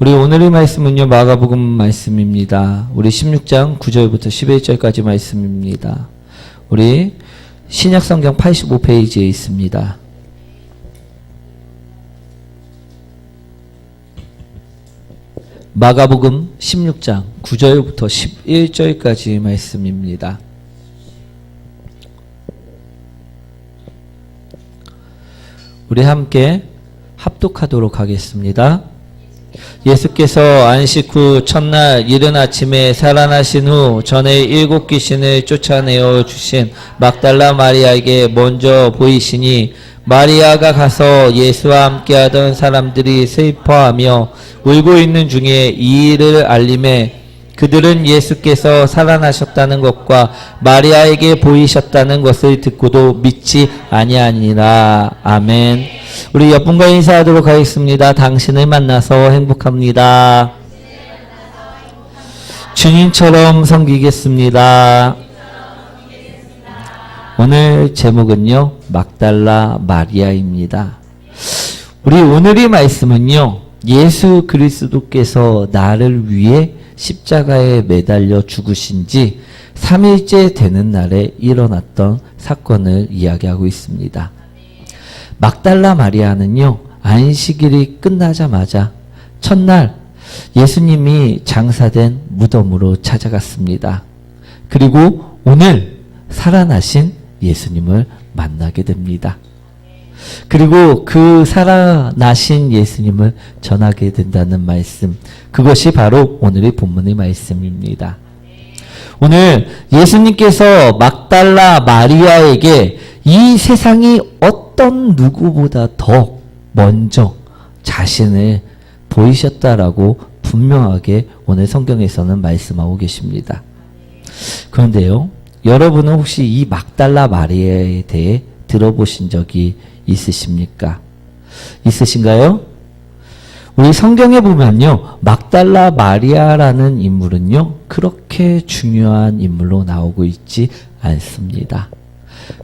우리 오늘의 말씀은요, 마가복음 말씀입니다. 우리 16장 9절부터 11절까지 말씀입니다. 우리 신약성경 85페이지에 있습니다. 마가복음 16장 9절부터 11절까지 말씀입니다. 우리 함께 합독하도록 하겠습니다. 예수께서 안식 후 첫날 이른 아침에 살아나신 후 전에 7 귀신을 쫓아내어 주신 막달라 마리아에게 먼저 보이시니 마리아가 가서 예수와 함께하던 사람들이 슬퍼하며 울고 있는 중에 이 일을 알림해 그들은 예수께서 살아나셨다는 것과 마리아에게 보이셨다는 것을 듣고도 믿지 아니하니라. 아멘. 우리 옆분과 인사하도록 하겠습니다. 당신을 만나서 행복합니다. 주님처럼 섬기겠습니다. 오늘 제목은요, 막달라 마리아입니다. 우리 오늘의 말씀은요, 예수 그리스도께서 나를 위해 십자가에 매달려 죽으신 지 3일째 되는 날에 일어났던 사건을 이야기하고 있습니다. 막달라 마리아는요, 안식일이 끝나자마자 첫날 예수님이 장사된 무덤으로 찾아갔습니다. 그리고 오늘 살아나신 예수님을 만나게 됩니다. 그리고 그 살아나신 예수님을 전하게 된다는 말씀, 그것이 바로 오늘의 본문의 말씀입니다. 오늘 예수님께서 막달라 마리아에게 이 세상이 어떤 누구보다 더 먼저 자신을 보이셨다라고 분명하게 오늘 성경에서는 말씀하고 계십니다. 그런데요, 여러분은 혹시 이 막달라 마리아에 대해 들어보신 적이 있으십니까? 있으신가요? 우리 성경에 보면요, 막달라 마리아라는 인물은요, 그렇게 중요한 인물로 나오고 있지 않습니다.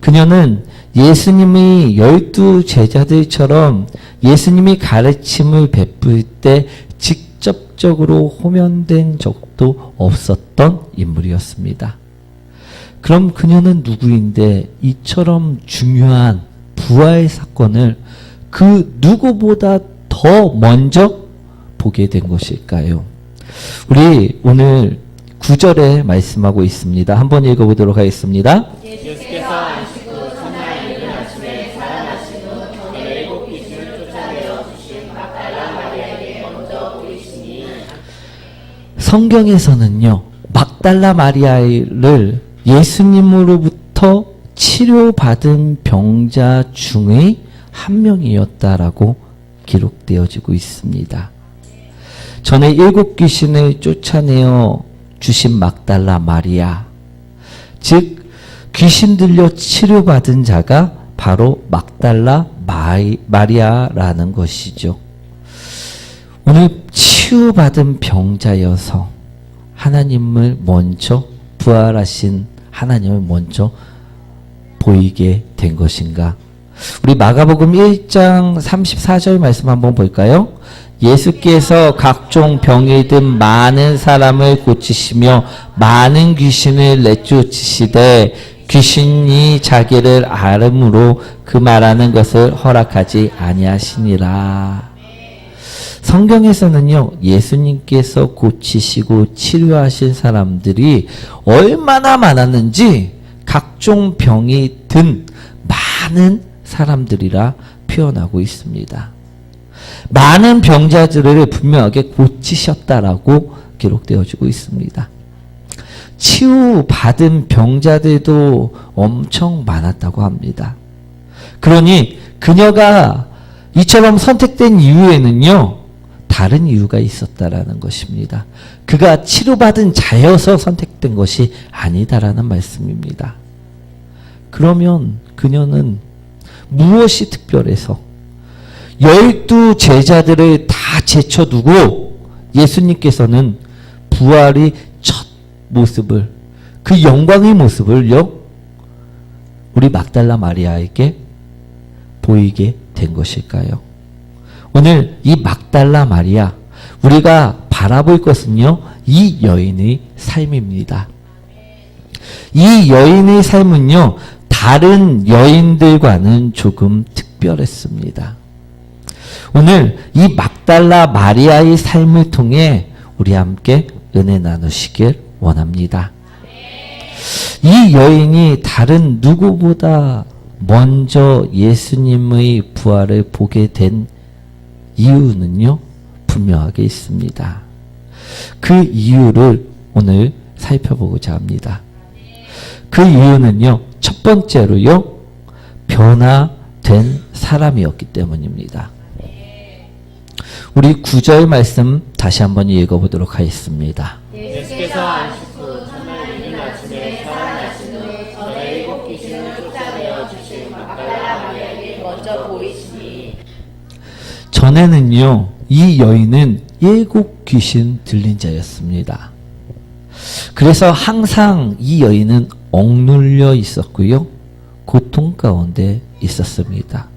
그녀는 예수님이 12 제자들처럼 예수님이 가르침을 베풀 때 직접적으로 호면된 적도 없었던 인물이었습니다. 그럼 그녀는 누구인데 이처럼 중요한 부활 사건을 그 누구보다 더 먼저 보게 된 것일까요? 우리 오늘 9절에 말씀하고 있습니다. 한번 읽어보도록 하겠습니다. 예수께서 안식 후 첫날 이른 아침에 살아나신 후 전에 7 귀신을 쫓아내어 주신 막달라 마리아에게 먼저 보이시니. 성경에서는요, 막달라 마리아를 예수님으로부터 치료받은 병자 중의 한 명이었다라고 기록되어지고 있습니다. 전에 7 귀신을 쫓아내어 주신 막달라 마리아, 즉 귀신 들려 치료받은 자가 바로 막달라 마리아라는 것이죠. 오늘 치유받은 병자여서 하나님을 먼저, 부활하신 하나님을 먼저 보이게 된 것인가? 우리 마가복음 1장 34절 말씀 한번 볼까요? 예수께서 각종 병이 든 많은 사람을 고치시며 많은 귀신을 내쫓으시되 귀신이 자기를 알음으로 그 말하는 것을 허락하지 아니하시니라. 성경에서는요, 예수님께서 고치시고 치료하신 사람들이 얼마나 많았는지 각종 병이 든 많은 사람들이라 표현하고 있습니다. 많은 병자들을 분명하게 고치셨다라고 기록되어지고 있습니다. 치유받은 병자들도 엄청 많았다고 합니다. 그러니 그녀가 이처럼 선택된 이유에는요, 다른 이유가 있었다라는 것입니다. 그가 치료받은 자여서 선택된 것이 아니다라는 말씀입니다. 그러면 그녀는 무엇이 특별해서 12 제자들을 다 제쳐두고 예수님께서는 부활의 첫 모습을, 그 영광의 모습을요, 우리 막달라 마리아에게 보이게 된 것일까요? 오늘 이 막달라 마리아, 우리가 바라볼 것은요, 이 여인의 삶입니다. 이 여인의 삶은요, 다른 여인들과는 조금 특별했습니다. 오늘 이 막달라 마리아의 삶을 통해 우리 함께 은혜 나누시길 원합니다. 이 여인이 다른 누구보다 먼저 예수님의 부활을 보게 된 이유는요, 분명하게 있습니다. 그 이유를 오늘 살펴보고자 합니다. 그 이유는요, 첫 번째로요, 변화된 사람이었기 때문입니다. 우리 9절 말씀 다시 한번 읽어보도록 하겠습니다. 예수께서 안식후 첫날 이른 아침에 살아나신 후 전에 7 귀신을 쫓아내어 주신 막달라 마리아에게 먼저 보이시니. 전에는요, 이 여인은 7 귀신 들린 자였습니다. 그래서 항상 이 여인은 억눌려 있었고요, 고통 가운데 있었습니다.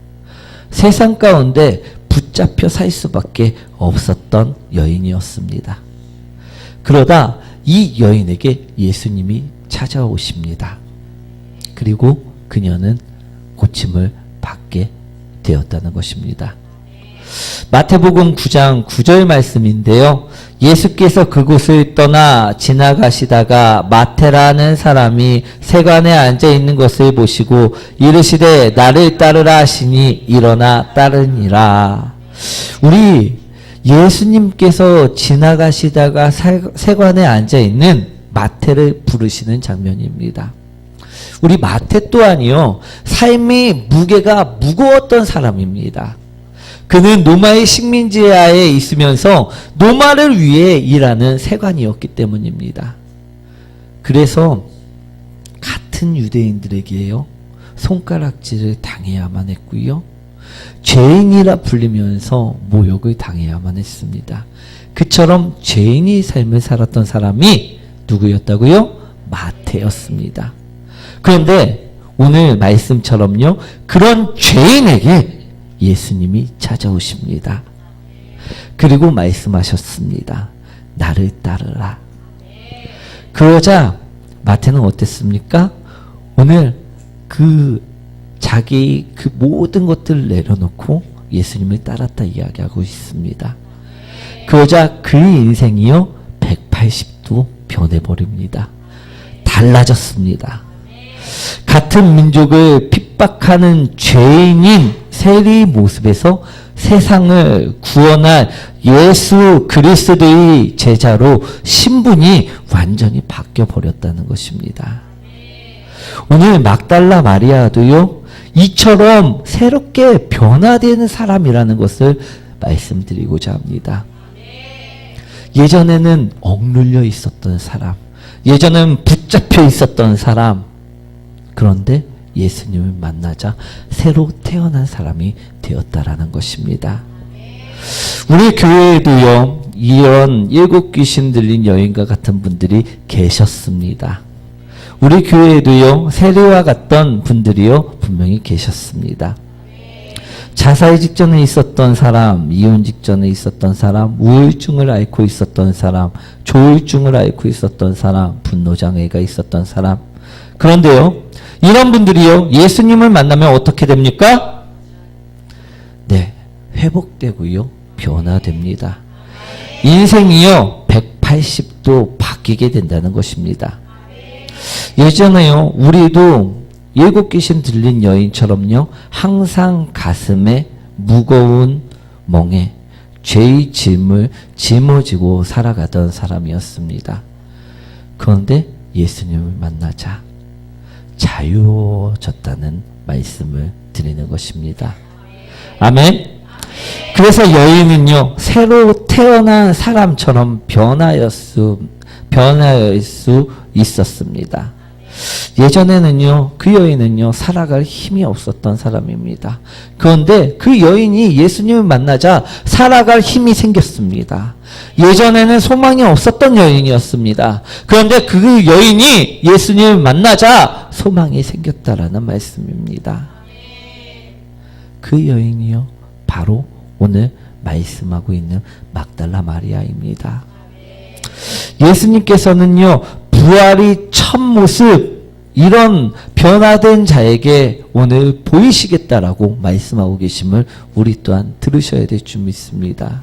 세상 가운데 붙잡혀 살 수밖에 없었던 여인이었습니다. 그러다 이 여인에게 예수님이 찾아오십니다. 그리고 그녀는 고침을 받게 되었다는 것입니다. 마태복음 9장 9절 말씀인데요. 예수께서 그곳을 떠나 지나가시다가 마태라는 사람이 세관에 앉아 있는 것을 보시고 이르시되 나를 따르라 하시니 일어나 따르니라. 우리 예수님께서 지나가시다가 세관에 앉아 있는 마태를 부르시는 장면입니다. 우리 마태 또한이요, 삶의 무게가 무거웠던 사람입니다. 그는 로마의 식민지하에 있으면서 로마를 위해 일하는 세관이었기 때문입니다. 그래서 같은 유대인들에게요, 손가락질을 당해야만 했고요, 죄인이라 불리면서 모욕을 당해야만 했습니다. 그처럼 죄인의 삶을 살았던 사람이 누구였다고요? 마태였습니다. 그런데 오늘 말씀처럼요, 그런 죄인에게 예수님이 찾아오십니다. 그리고 말씀하셨습니다. 나를 따르라. 그러자 마태는 어땠습니까? 오늘 자기 모든 것들을 내려놓고 예수님을 따랐다 이야기하고 있습니다. 그러자 그의 인생이요, 180도 변해버립니다. 달라졌습니다. 같은 민족을 핍박하는 죄인인 세리의 모습에서 세상을 구원할 예수 그리스도의 제자로 신분이 완전히 바뀌어 버렸다는 것입니다. 오늘 막달라 마리아도요, 이처럼 새롭게 변화되는 사람이라는 것을 말씀드리고자 합니다. 예전에는 억눌려 있었던 사람, 예전에는 붙잡혀 있었던 사람, 그런데 예수님을 만나자 새로 태어난 사람이 되었다라는 것입니다. 우리 교회에도요, 이런 7 귀신 들린 여인과 같은 분들이 계셨습니다. 우리 교회에도요, 세리와 같던 분들이요, 분명히 계셨습니다. 자살 직전에 있었던 사람, 이혼 직전에 있었던 사람, 우울증을 앓고 있었던 사람, 조울증을 앓고 있었던 사람, 분노장애가 있었던 사람. 그런데요, 이런 분들이요, 예수님을 만나면 어떻게 됩니까? 네, 회복되고요, 변화됩니다. 인생이요, 180도 바뀌게 된다는 것입니다. 예전에요, 우리도 7 귀신 들린 여인처럼요, 항상 가슴에 무거운 멍에 죄의 짐을 짊어지고 살아가던 사람이었습니다. 그런데 예수님을 만나자 자유해졌다는 말씀을 드리는 것입니다. 아멘. 그래서 여인은요, 새로 태어난 사람처럼 변화할 수 있었습니다. 예전에는요, 그 여인은요, 살아갈 힘이 없었던 사람입니다. 그런데 그 여인이 예수님을 만나자 살아갈 힘이 생겼습니다. 예전에는 소망이 없었던 여인이었습니다. 그런데 그 여인이 예수님을 만나자 소망이 생겼다라는 말씀입니다. 그 여인이요, 바로 오늘 말씀하고 있는 막달라 마리아입니다. 예수님께서는요, 부활이 첫 모습, 이런 변화된 자에게 오늘 보이시겠다라고 말씀하고 계심을 우리 또한 들으셔야 될 줄 믿습니다.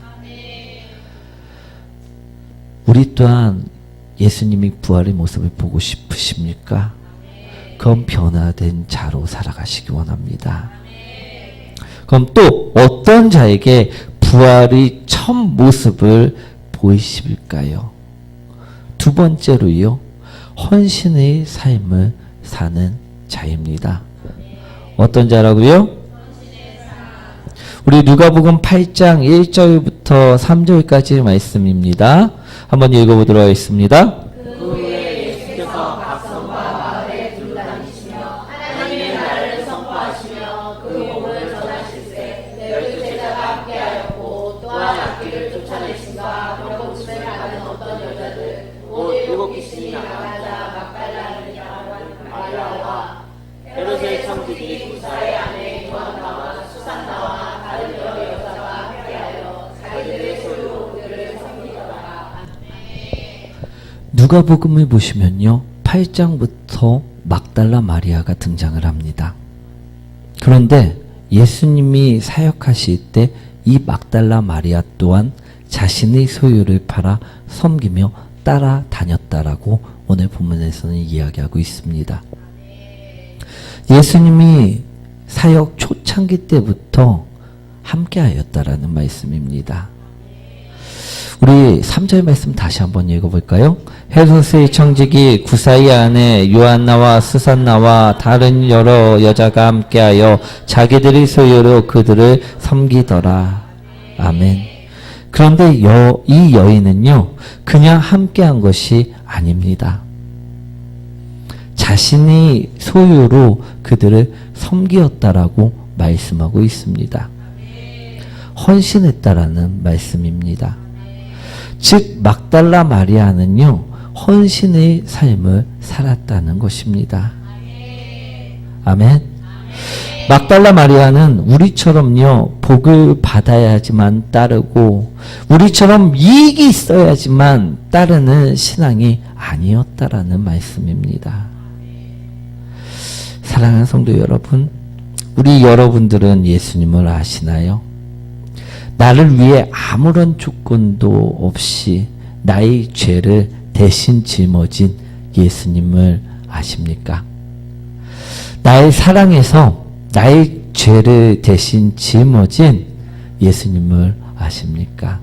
우리 또한 예수님이 부활의 모습을 보고 싶으십니까? 그럼 변화된 자로 살아가시기 원합니다. 그럼 또 어떤 자에게 부활의 첫 모습을 보이실까요? 두 번째로요, 헌신의 삶을 사는 자입니다. 어떤 자라고요? 우리 누가복음 8장 1절부터 3절까지의 말씀입니다. 한번 읽어보도록 하겠습니다. 그 후에 예수께서 각성과 마을에 두루다니시며 하나님의 나라를 선포하시며 그 복을 전하실세 12 제자가 함께하였고 또한 악귀를 쫓아내신과 병고침을 받은 어떤 여자들 곧 7 귀신이 나간 자 막달라니라고 하는 마리아와 헤롯의 청지기 구사의 아내 요한나와 수산나와 다른 여러 여자가 함께하여 자기들의 소유로 그들을 섬기더라. 누가복음을 보시면요, 8장부터 막달라 마리아가 등장을 합니다. 그런데 예수님이 사역하실 때 이 막달라 마리아 또한 자신의 소유를 팔아 섬기며 따라다녔다라고 오늘 본문에서는 이야기하고 있습니다. 예수님이 사역 초창기 때부터 함께하였다라는 말씀입니다. 우리 3절 말씀 다시 한번 읽어볼까요? 헤롯의 청지기 구사의 아내 요한나와 수산나와 다른 여러 여자가 함께하여 자기들의 소유로 그들을 섬기더라. 아멘. 그런데 이 여인은요, 그냥 함께한 것이 아닙니다. 자신의 소유로 그들을 섬기었다라고 말씀하고 있습니다. 헌신했다라는 말씀입니다. 즉 막달라 마리아는요, 헌신의 삶을 살았다는 것입니다. 아멘. 막달라 마리아는 우리처럼요, 복을 받아야지만 따르고 우리처럼 이익이 있어야지만 따르는 신앙이 아니었다라는 말씀입니다. 사랑하는 성도 여러분, 우리 여러분들은 예수님을 아시나요? 나를 위해 아무런 조건도 없이 나의 죄를 대신 짊어진 예수님을 아십니까? 나의 사랑에서 나의 죄를 대신 짊어진 예수님을 아십니까?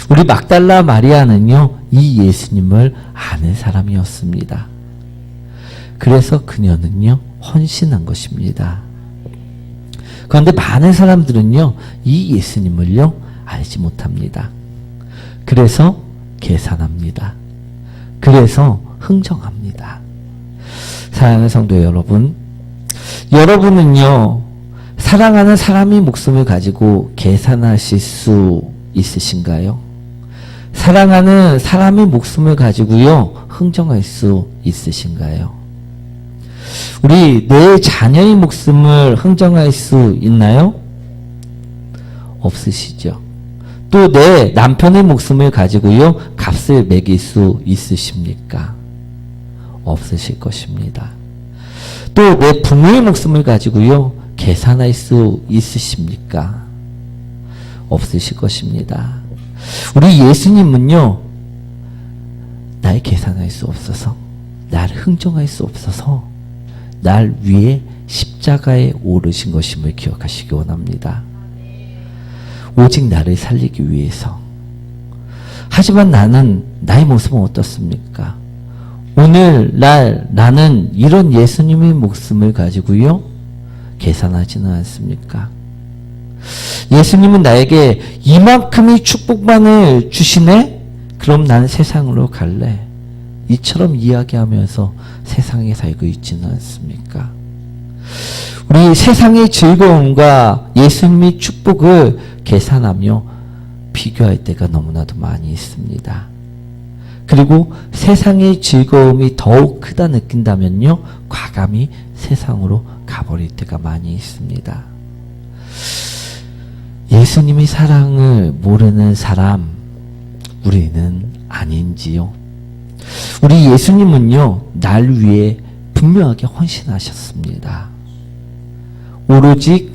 우리 막달라 마리아는요, 이 예수님을 아는 사람이었습니다. 그래서 그녀는요, 헌신한 것입니다. 그런데 많은 사람들은요, 이 예수님을요, 알지 못합니다. 그래서 계산합니다. 그래서 흥정합니다. 사랑하는 성도 여러분, 여러분은요, 사랑하는 사람의 목숨을 가지고 계산하실 수 있으신가요? 사랑하는 사람의 목숨을 가지고요, 흥정할 수 있으신가요? 우리 내 자녀의 목숨을 흥정할 수 있나요? 없으시죠. 또 내 남편의 목숨을 가지고요, 값을 매길 수 있으십니까? 없으실 것입니다. 또 내 부모의 목숨을 가지고요, 계산할 수 있으십니까? 없으실 것입니다. 우리 예수님은요, 날 계산할 수 없어서, 나를 흥정할 수 없어서 날 위해 십자가에 오르신 것임을 기억하시기 원합니다. 오직 나를 살리기 위해서. 하지만 나는 나의 모습은 어떻습니까? 오늘날 나는 이런 예수님의 목숨을 가지고요, 계산하지는 않습니까? 예수님은 나에게 이만큼의 축복만을 주시네? 그럼 나는 세상으로 갈래. 이처럼 이야기하면서 세상에 살고 있지는 않습니까? 우리 세상의 즐거움과 예수님의 축복을 계산하며 비교할 때가 너무나도 많이 있습니다. 그리고 세상의 즐거움이 더욱 크다 느낀다면요, 과감히 세상으로 가버릴 때가 많이 있습니다. 예수님의 사랑을 모르는 사람 우리는 아닌지요? 우리 예수님은요, 날 위해 분명하게 헌신하셨습니다. 오직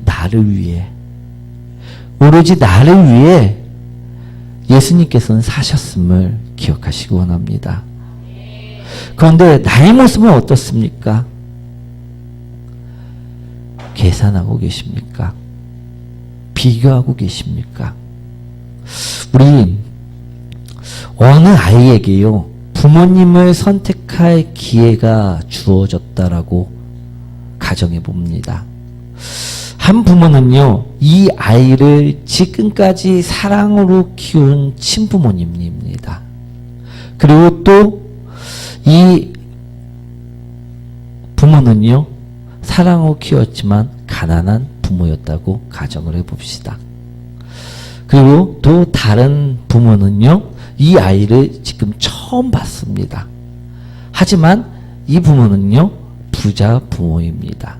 나를 위해, 오로지 나를 위해 예수님께서는 사셨음을 기억하시기 원합니다. 그런데 나의 모습은 어떻습니까? 계산하고 계십니까? 비교하고 계십니까? 우리 어느 아이에게요, 부모님을 선택할 기회가 주어졌다라고 가정해 봅니다. 한 부모는요, 이 아이를 지금까지 사랑으로 키운 친부모님입니다. 그리고 또 이 부모는요, 사랑으로 키웠지만 가난한 부모였다고 가정을 해봅시다. 그리고 또 다른 부모는요, 이 아이를 지금 처음 봤습니다. 하지만 이 부모는요, 부자 부모입니다.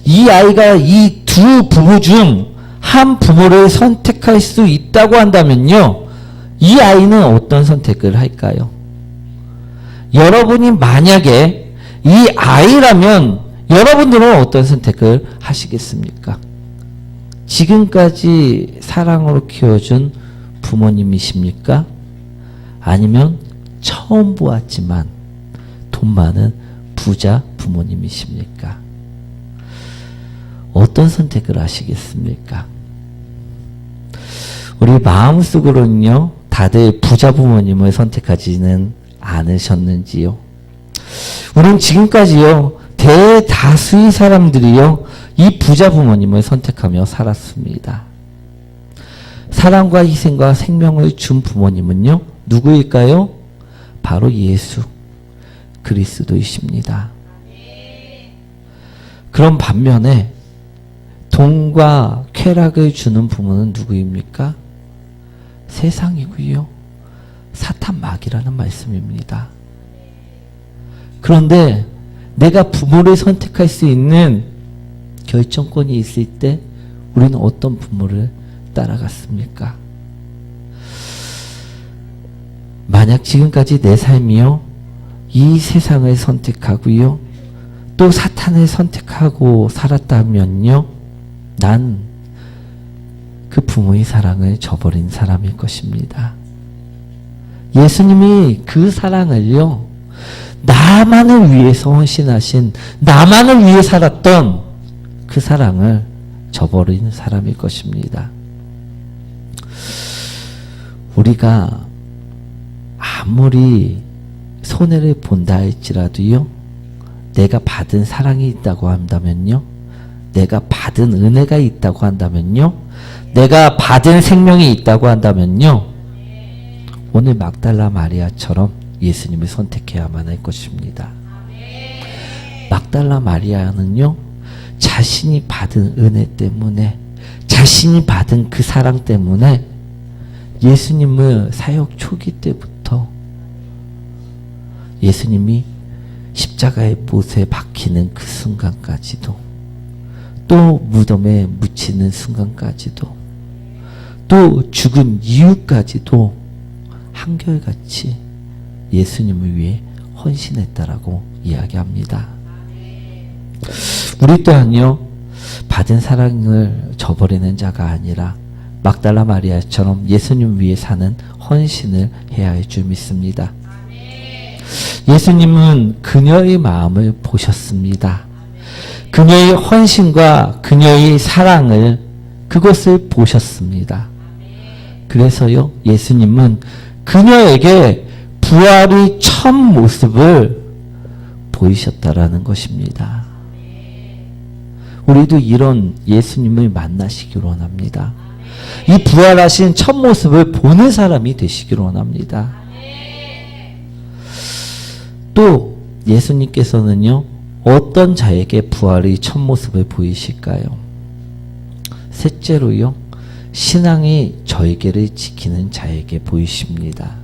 이 아이가 이 두 부모 중 한 부모를 선택할 수 있다고 한다면요, 이 아이는 어떤 선택을 할까요? 여러분이 만약에 이 아이라면 여러분들은 어떤 선택을 하시겠습니까? 지금까지 사랑으로 키워준 부모님이십니까? 아니면 처음 보았지만 돈 많은 부자 부모님이십니까? 어떤 선택을 하시겠습니까? 우리 마음속으로는요, 다들 부자 부모님을 선택하지는 않으셨는지요? 우린 지금까지요, 대다수의 사람들이요, 이 부자 부모님을 선택하며 살았습니다. 사랑과 희생과 생명을 준 부모님은요, 누구일까요? 바로 예수 그리스도이십니다. 그런 반면에 돈과 쾌락을 주는 부모는 누구입니까? 세상이고요, 사탄 마귀라는 말씀입니다. 그런데 내가 부모를 선택할 수 있는 결정권이 있을 때 우리는 어떤 부모를 따라갔습니까? 만약 지금까지 내 삶이요, 이 세상을 선택하고요, 또 사탄을 선택하고 살았다면요, 난 그 부모의 사랑을 저버린 사람일 것입니다. 예수님이 그 사랑을요, 나만을 위해서 헌신하신, 나만을 위해 살았던 그 사랑을 저버린 사람일 것입니다. 우리가 아무리 손해를 본다 할지라도요, 내가 받은 사랑이 있다고 한다면요, 내가 받은 은혜가 있다고 한다면요, 내가 받은 생명이 있다고 한다면요, 오늘 막달라 마리아처럼 예수님을 선택해야만 할 것입니다. 막달라 마리아는요, 자신이 받은 은혜 때문에, 자신이 받은 그 사랑 때문에 예수님을 사역 초기 때부터 예수님이 십자가의 못에 박히는 그 순간까지도, 또 무덤에 묻히는 순간까지도, 또 죽은 이유까지도 한결같이 예수님을 위해 헌신했다라고 이야기합니다. 우리 또한요, 받은 사랑을 저버리는 자가 아니라 막달라 마리아처럼 예수님 위해 사는 헌신을 해야 할 줄 믿습니다. 예수님은 그녀의 마음을 보셨습니다. 그녀의 헌신과 그녀의 사랑을, 그것을 보셨습니다. 그래서요, 예수님은 그녀에게 부활의 첫 모습을 보이셨다라는 것입니다. 우리도 이런 예수님을 만나시길 원합니다. 이 부활하신 첫 모습을 보는 사람이 되시길 원합니다. 또 예수님께서는요, 어떤 자에게 부활의 첫 모습을 보이실까요? 셋째로요, 신앙이 절개를 지키는 자에게 보이십니다.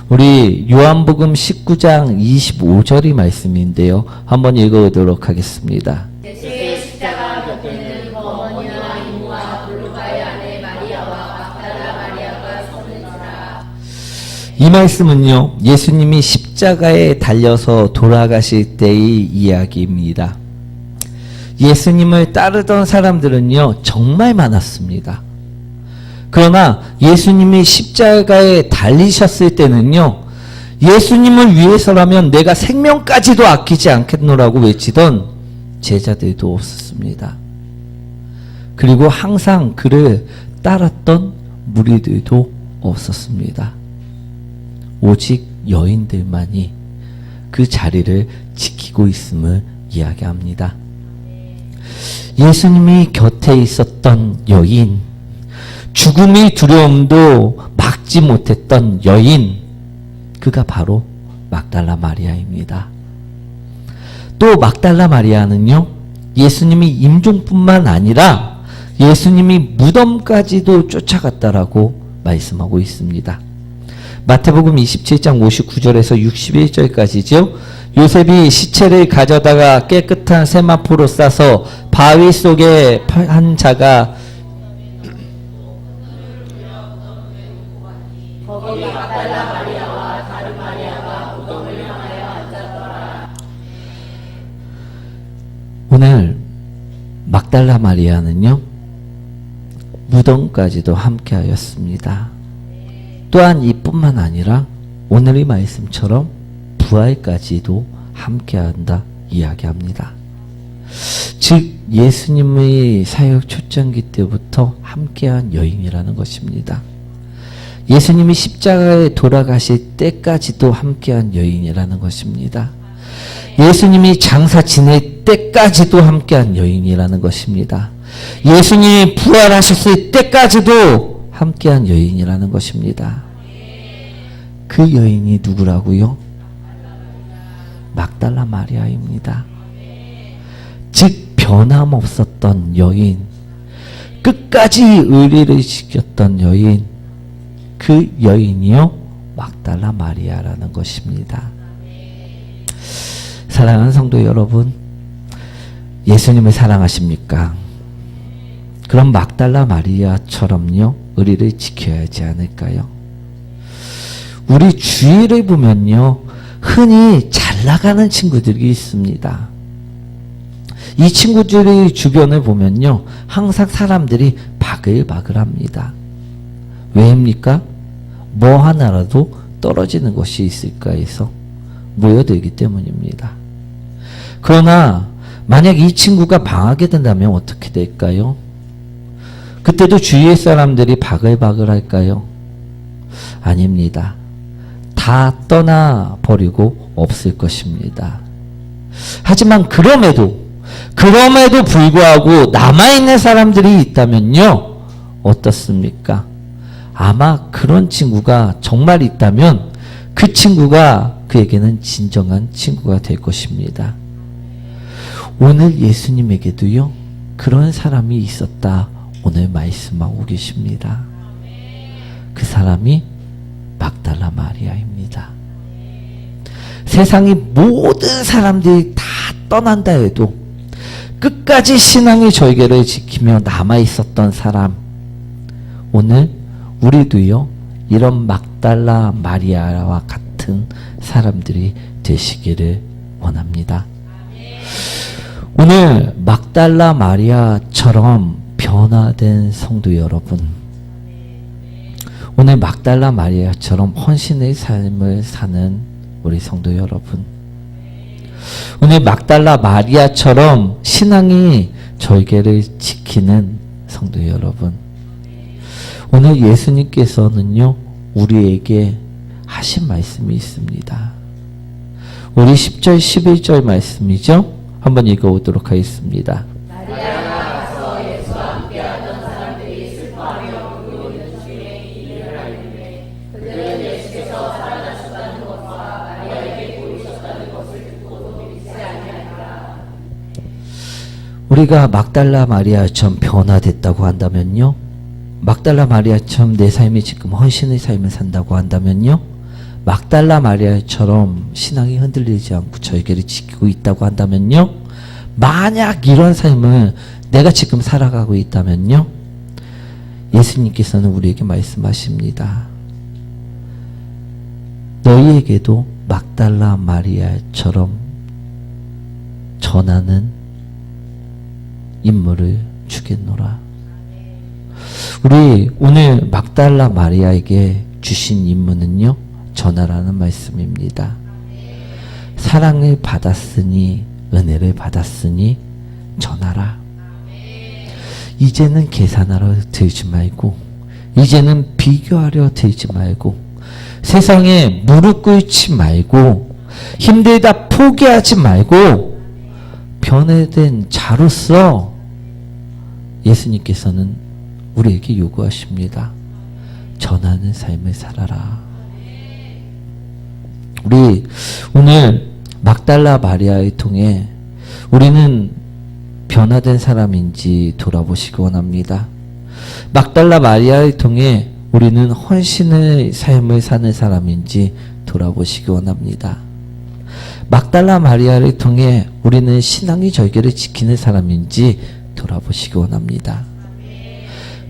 우리 요한복음 19장 25절의 말씀인데요, 한번 읽어보도록 하겠습니다. 예수의 십자가 이 말씀은요, 예수님이 십자가에 달려서 돌아가실 때의 이야기입니다. 예수님을 따르던 사람들은요, 정말 많았습니다. 그러나 예수님이 십자가에 달리셨을 때는요, 예수님을 위해서라면 내가 생명까지도 아끼지 않겠노라고 외치던 제자들도 없었습니다. 그리고 항상 그를 따랐던 무리들도 없었습니다. 오직 여인들만이 그 자리를 지키고 있음을 이야기합니다. 예수님이 곁에 있었던 여인, 죽음의 두려움도 막지 못했던 여인, 그가 바로 막달라 마리아입니다. 또 막달라 마리아는요, 예수님이 임종뿐만 아니라 예수님이 무덤까지도 쫓아갔다라고 말씀하고 있습니다. 마태복음 27장 59절에서 61절까지죠. 요셉이 시체를 가져다가 깨끗한 세마포로 싸서 바위 속에 한 자가 거기 막달라 마리아와 다른 마리아가 무덤을 향하여 앉았더라. 오늘 막달라 마리아는요, 무덤까지도 함께하였습니다. 또한 이뿐만 아니라 오늘의 말씀처럼 부활까지도 함께한다 이야기합니다. 즉 예수님의 사역 초창기 때부터 함께한 여인이라는 것입니다. 예수님이 십자가에 돌아가실 때까지도 함께한 여인이라는 것입니다. 예수님이 장사 지낼 때까지도 함께한 여인이라는 것입니다. 예수님이 부활하셨을 때까지도 함께한 여인이라는 것입니다. 그 여인이 누구라고요? 막달라 마리아입니다. 즉 변함없었던 여인, 끝까지 의리를 지켰던 여인, 그 여인이요 막달라 마리아라는 것입니다. 사랑하는 성도 여러분, 예수님을 사랑하십니까? 그럼 막달라 마리아처럼요 의리를 지켜야 하지 않을까요? 우리 주위를 보면요, 흔히 잘 나가는 친구들이 있습니다. 이 친구들의 주변을 보면요, 항상 사람들이 바글바글합니다. 왜입니까? 뭐 하나라도 떨어지는 것이 있을까 해서 모여들기 때문입니다. 그러나 만약 이 친구가 망하게 된다면 어떻게 될까요? 그때도 주위의 사람들이 바글바글 할까요? 아닙니다. 다 떠나버리고 없을 것입니다. 하지만 그럼에도 불구하고 남아있는 사람들이 있다면요, 어떻습니까? 아마 그런 친구가 정말 있다면 그 친구가 그에게는 진정한 친구가 될 것입니다. 오늘 예수님에게도요, 그런 사람이 있었다 오늘 말씀하고 계십니다. 그 사람이 막달라 마리아입니다. 세상의 모든 사람들이 다 떠난다 해도 끝까지 신앙의 절개를 지키며 남아있었던 사람, 오늘 우리도요 이런 막달라 마리아와 같은 사람들이 되시기를 원합니다. 오늘 막달라 마리아처럼 변화된 성도 여러분, 오늘 막달라 마리아처럼 헌신의 삶을 사는 우리 성도 여러분, 오늘 막달라 마리아처럼 신앙의 절개를 지키는 성도 여러분, 오늘 예수님께서는요 우리에게 하신 말씀이 있습니다. 우리 10절 11절 말씀이죠. 한번 읽어보도록 하겠습니다. 마리아가 가서 예수와 함께하던 사람들이 슬퍼하며 울고 있는 중에 이를 알리매 그들은 예수께서 살아나셨다는 것과 마리아에게 보이셨다는 것을 듣고도 믿지 아니하니라. 우리가 막달라 마리아처럼 변화됐다고 한다면요, 막달라 마리아처럼 내 삶이 지금 헌신의 삶을 산다고 한다면요, 막달라 마리아처럼 신앙이 흔들리지 않고 절개를 지키고 있다고 한다면요, 만약 이런 삶을 내가 지금 살아가고 있다면요, 예수님께서는 우리에게 말씀하십니다. 너희에게도 막달라 마리아처럼 전하는 인물을 주겠노라. 우리 오늘 막달라 마리아에게 주신 임무는요, 전하라는 말씀입니다. 사랑을 받았으니, 은혜를 받았으니 전하라. 이제는 계산하러 들지 말고, 이제는 비교하려 들지 말고, 세상에 무릎 꿇지 말고, 힘들다 포기하지 말고, 변화된 자로서 예수님께서는 우리에게 요구하십니다. 전하는 삶을 살아라. 우리 오늘 막달라 마리아를 통해 우리는 변화된 사람인지 돌아보시기 원합니다. 막달라 마리아를 통해 우리는 헌신의 삶을 사는 사람인지 돌아보시기 원합니다. 막달라 마리아를 통해 우리는 신앙의 절개를 지키는 사람인지 돌아보시기 원합니다.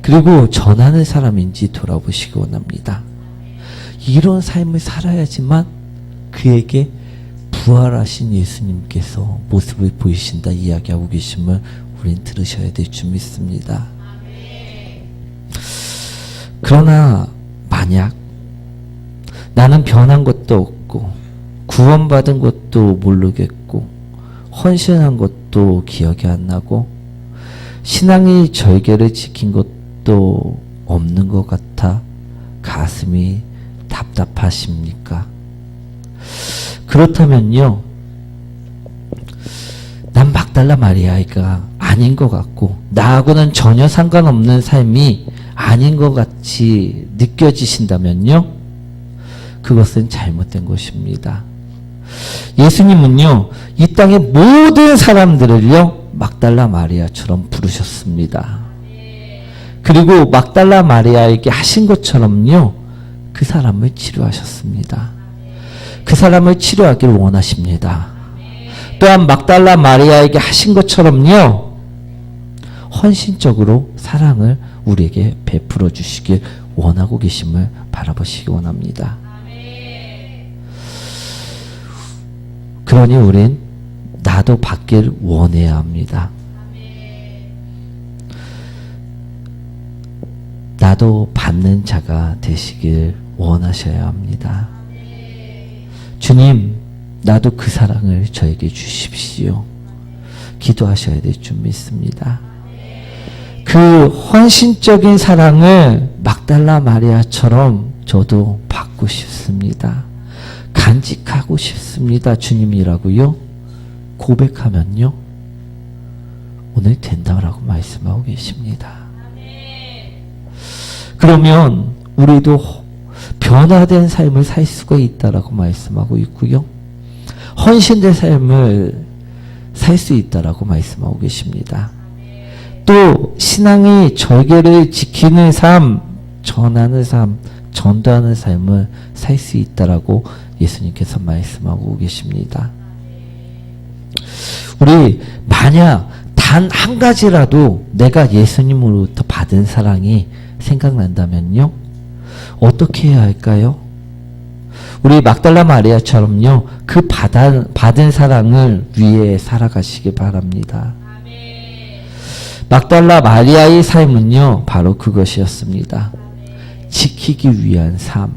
그리고 전하는 사람인지 돌아보시기 원합니다. 이런 삶을 살아야지만 그에게 부활하신 예수님께서 모습을 보이신다 이야기하고 계심을 우린 들으셔야 될 줄 믿습니다. 그러나 만약 나는 변한 것도 없고 구원받은 것도 모르겠고 헌신한 것도 기억이 안 나고 신앙의 절개를 지킨 것도 없는 것 같아 가슴이 답답하십니까? 그렇다면요, 난 막달라 마리아가 아닌 것 같고 나하고는 전혀 상관없는 삶이 아닌 것 같이 느껴지신다면요, 그것은 잘못된 것입니다. 예수님은요, 이 땅의 모든 사람들을요, 막달라 마리아처럼 부르셨습니다. 그리고 막달라 마리아에게 하신 것처럼요, 그 사람을 치료하셨습니다. 그 사람을 치료하기를 원하십니다. 또한 막달라 마리아에게 하신 것처럼요, 헌신적으로 사랑을 우리에게 베풀어 주시길 원하고 계심을 바라보시기 원합니다. 그러니 우린 나도 받길 원해야 합니다. 나도 받는 자가 되시길 원하셔야 합니다. 주님, 나도 그 사랑을 저에게 주십시오. 기도하셔야 될 줄 믿습니다. 그 헌신적인 사랑을 막달라 마리아처럼 저도 받고 싶습니다. 간직하고 싶습니다. 주님이라고요? 고백하면요, 오늘 된다라고 말씀하고 계십니다. 그러면 우리도 변화된 삶을 살 수가 있다라고 말씀하고 있고요, 헌신된 삶을 살 수 있다라고 말씀하고 계십니다. 또 신앙의 절개를 지키는 삶, 전하는 삶, 전도하는 삶을 살 수 있다라고 예수님께서 말씀하고 계십니다. 우리 만약 단 한 가지라도 내가 예수님으로부터 받은 사랑이 생각난다면요, 어떻게 해야 할까요? 우리 막달라 마리아처럼요, 그 받은 사랑을 위해 살아가시기 바랍니다. 막달라 마리아의 삶은요, 바로 그것이었습니다. 지키기 위한 삶.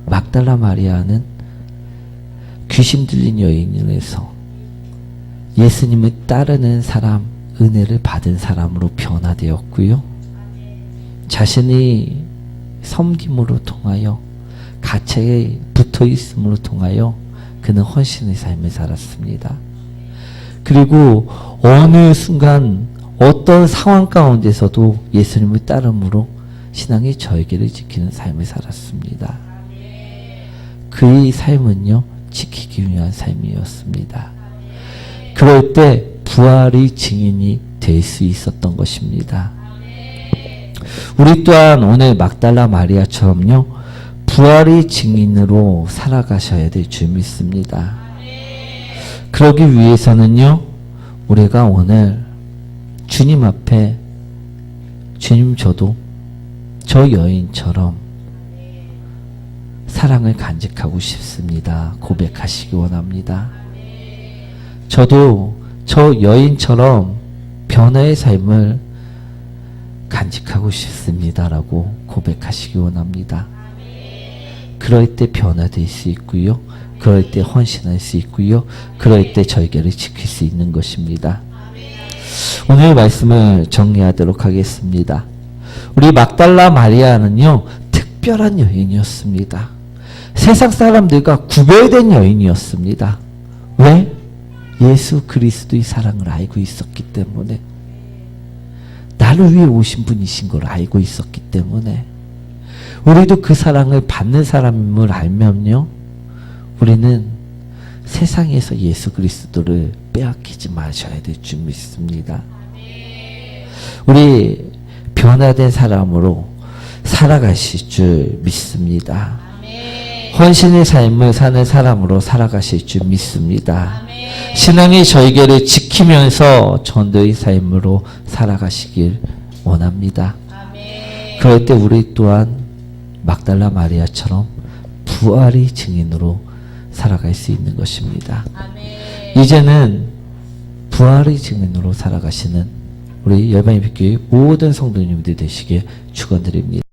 막달라 마리아는 귀신 들린 여인에서 예수님을 따르는 사람, 은혜를 받은 사람으로 변화되었고요, 자신의 섬김으로 통하여 갇혀에 붙어 있음으로 통하여 그는 헌신의 삶을 살았습니다. 그리고 어느 순간 어떤 상황 가운데서도 예수님을 따름으로 신앙의 절개를 지키는 삶을 살았습니다. 그의 삶은요, 지키기 위한 삶이었습니다. 그럴 때 부활의 증인이 될 수 있었던 것입니다. 우리 또한 오늘 막달라 마리아처럼요, 부활의 증인으로 살아가셔야 될 줄 믿습니다. 그러기 위해서는요, 우리가 오늘 주님 앞에, 주님, 저도 저 여인처럼 사랑을 간직하고 싶습니다. 고백하시기 원합니다. 저도 저 여인처럼 변화의 삶을 간직하고 싶습니다라고 고백하시기 원합니다. 그럴 때 변화될 수 있고요. 그럴 때 헌신할 수 있고요. 그럴 때 절개를 지킬 수 있는 것입니다. 오늘 말씀을 정리하도록 하겠습니다. 우리 막달라 마리아는요, 특별한 여인이었습니다. 세상 사람들과 구별된 여인이었습니다. 왜? 예수 그리스도의 사랑을 알고 있었기 때문에, 나를 위해 오신 분이신 걸 알고 있었기 때문에, 우리도 그 사랑을 받는 사람임을 알면요, 우리는 세상에서 예수 그리스도를 빼앗기지 마셔야 될 줄 믿습니다. 우리 변화된 사람으로 살아가실 줄 믿습니다. 헌신의 삶을 사는 사람으로 살아가실 줄 믿습니다. 신앙의 절개를 지키면서 전도의 삶으로 살아가시길 원합니다. 그럴 때 우리 또한 막달라 마리아처럼 부활의 증인으로 살아갈 수 있는 것입니다. 이제는 부활의 증인으로 살아가시는 우리 열방예배교회 모든 성도님들 되시길 축원드립니다.